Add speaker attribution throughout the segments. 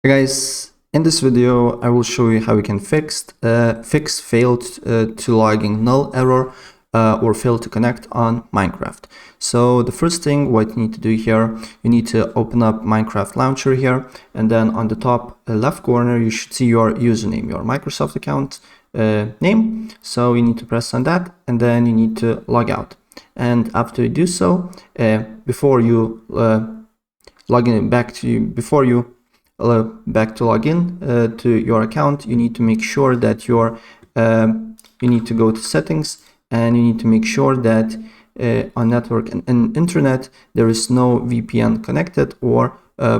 Speaker 1: Hey guys, in this video I will show you how you can fix failed to logging null error or fail to connect on Minecraft. So the first thing what you need to do here, you need to open up Minecraft launcher here, and then on the top left corner you should see your username, your Microsoft account name. So you need to press on that, and then you need to log out. And after you do so, before you log in back to log in to your account, you need to make sure that you need to go to settings, and you need to make sure that on network and internet there is no VPN connected, or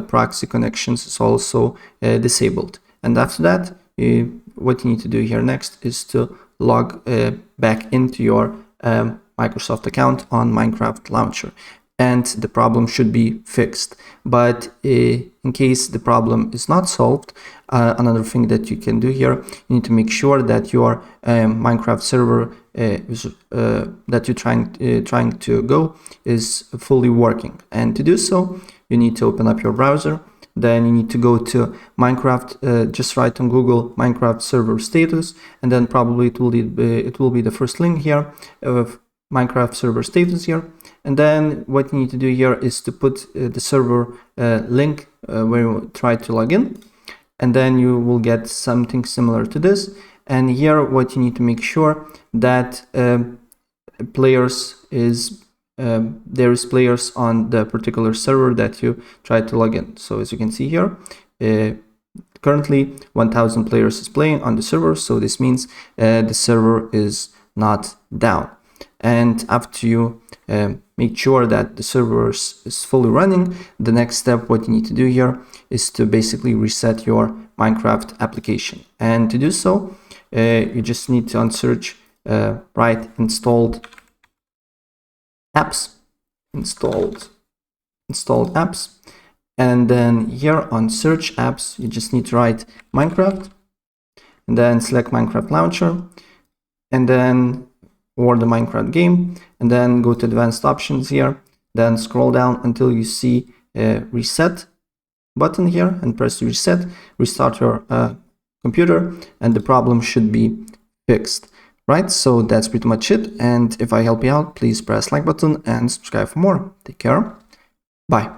Speaker 1: proxy connections is also disabled. And after that, what you need to do here next is to log back into your Microsoft account on Minecraft launcher, and the problem should be fixed. But in case the problem is not solved, another thing that you can do here, you need to make sure that your Minecraft server that you're trying to go is fully working. And to do so, you need to open up your browser. Then you need to go to Minecraft, just write on Google Minecraft server status, and then probably it will be the first link here of Minecraft server status here. And then what you need to do here is to put the server link where you try to log in, and then you will get something similar to this. And here what you need to make sure that there is players on the particular server that you try to log in. So as you can see here, currently 1000 players is playing on the server, so this means the server is not down. And after you make sure that the server is fully running, the next step what you need to do here is to basically reset your Minecraft application. And to do so, you just need to on search write installed apps, installed apps, and then here on search apps you just need to write Minecraft, and then select Minecraft launcher, and then or the Minecraft game, and then go to advanced options here, then scroll down until you see a reset button here, and press reset, restart your computer, and the problem should be fixed. Right, so that's pretty much it. And if I help you out, please press like button and subscribe for more. Take care. Bye.